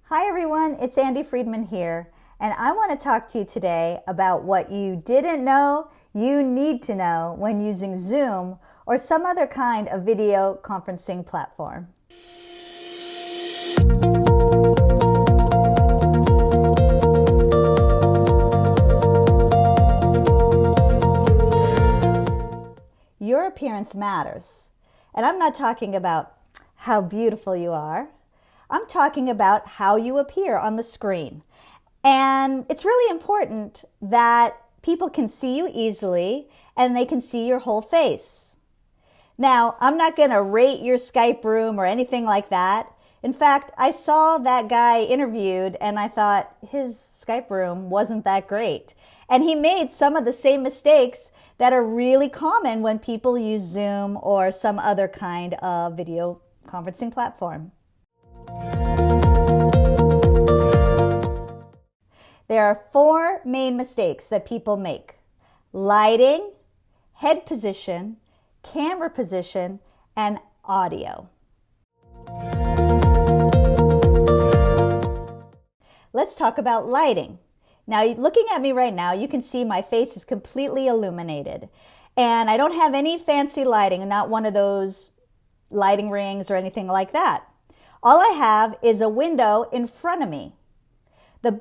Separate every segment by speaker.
Speaker 1: Hi everyone, it's Andy Friedman here, and I want to talk to you today about what you didn't know you need to know when using Zoom or some other kind of video conferencing platform. Your appearance matters, and I'm not talking about how beautiful you are. I'm talking about how you appear on the screen. And it's really important that people can see you easily and they can see your whole face. Now, I'm not going to rate your Skype room or anything like that. In fact, I saw that guy interviewed and I thought his Skype room wasn't that great. And he made some of the same mistakes that are really common when people use Zoom or some other kind of video conferencing platform. There are four main mistakes that people make: lighting, head position, camera position, and audio. Let's talk about lighting. Now, looking at me right now, you can see my face is completely illuminated. And I don't have any fancy lighting, not one of those lighting rings or anything like that. All I have is a window in front of me.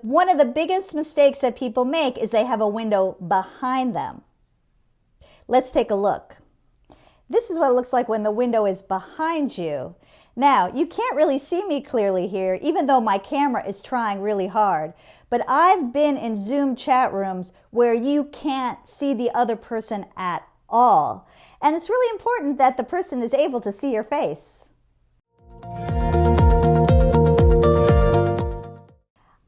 Speaker 1: One of the biggest mistakes that people make is they have a window behind them. Let's take a look. This is what it looks like when the window is behind you. Now, you can't really see me clearly here, even though my camera is trying really hard. But I've been in Zoom chat rooms where you can't see the other person at all. And it's really important that the person is able to see your face.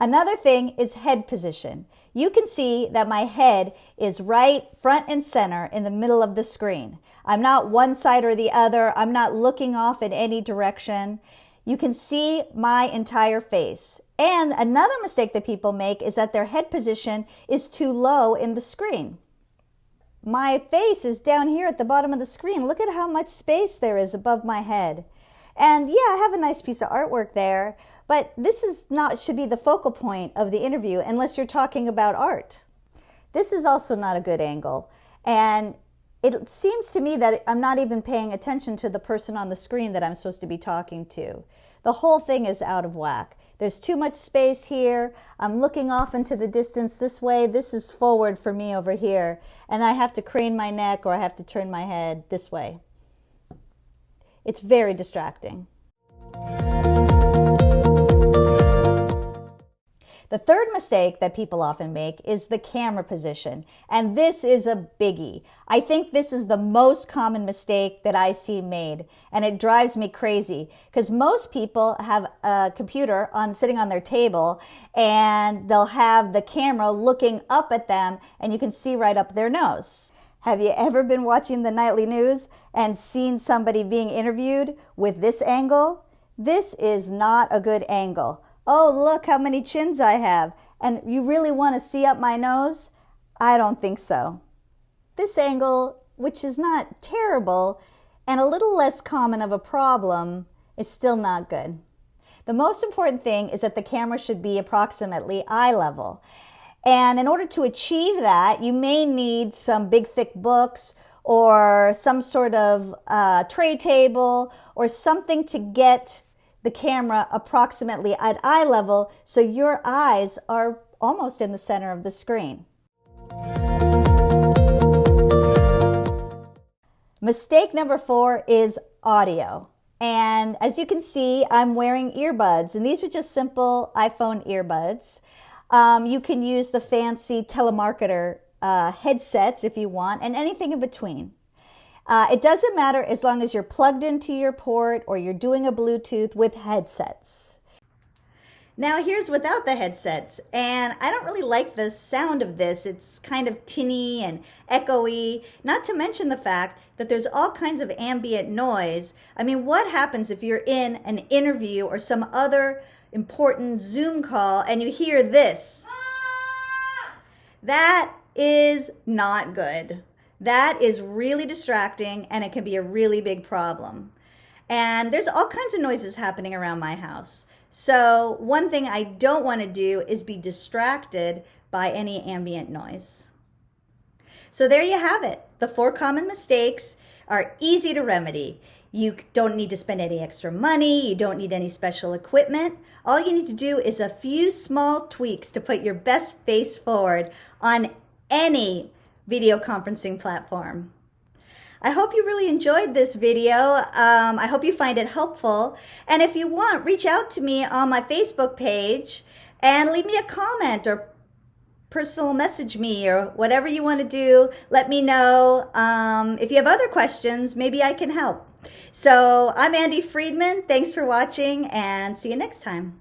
Speaker 1: Another thing is head position. You can see that my head is right front and center in the middle of the screen. I'm not one side or the other. I'm not looking off in any direction. You can see my entire face. And another mistake that people make is that their head position is too low in the screen. My face is down here at the bottom of the screen. Look at how much space there is above my head. And yeah, I have a nice piece of artwork there, but this should be the focal point of the interview unless you're talking about art. This is also not a good angle. And it seems to me that I'm not even paying attention to the person on the screen that I'm supposed to be talking to. The whole thing is out of whack. There's too much space here. I'm looking off into the distance this way. This is forward for me over here. And I have to crane my neck or I have to turn my head this way. It's very distracting. The third mistake that people often make is the camera position, and this is a biggie. I think this is the most common mistake that I see made, and it drives me crazy because most people have a computer sitting on their table and they'll have the camera looking up at them and you can see right up their nose. Have you ever been watching the nightly news and seen somebody being interviewed with this angle? This is not a good angle. Oh, look how many chins I have. And you really want to see up my nose? I don't think so. This angle, which is not terrible and a little less common of a problem, is still not good. The most important thing is that the camera should be approximately eye level. And in order to achieve that, you may need some big thick books or some sort of tray table or something to get the camera approximately at eye level so your eyes are almost in the center of the screen. Mistake number 4 is audio. And as you can see, I'm wearing earbuds, and these are just simple iPhone earbuds. You can use the fancy telemarketer headsets if you want, and anything in between. It doesn't matter as long as you're plugged into your port or you're doing a Bluetooth with headsets. Now here's without the headsets, and I don't really like the sound of this. It's kind of tinny and echoey, not to mention the fact that there's all kinds of ambient noise. I mean, what happens if you're in an interview or some other important Zoom call and you hear this? That is not good. That is really distracting and it can be a really big problem. And there's all kinds of noises happening around my house. So one thing I don't want to do is be distracted by any ambient noise. So there you have it. The 4 common mistakes are easy to remedy. You don't need to spend any extra money. You don't need any special equipment. All you need to do is a few small tweaks to put your best face forward on any video conferencing platform. I hope you really enjoyed this video. I hope you find it helpful. And if you want, reach out to me on my Facebook page and leave me a comment or personal message me or whatever you want to do. Let me know. If you have other questions, maybe I can help. So I'm Andy Friedman. Thanks for watching and see you next time.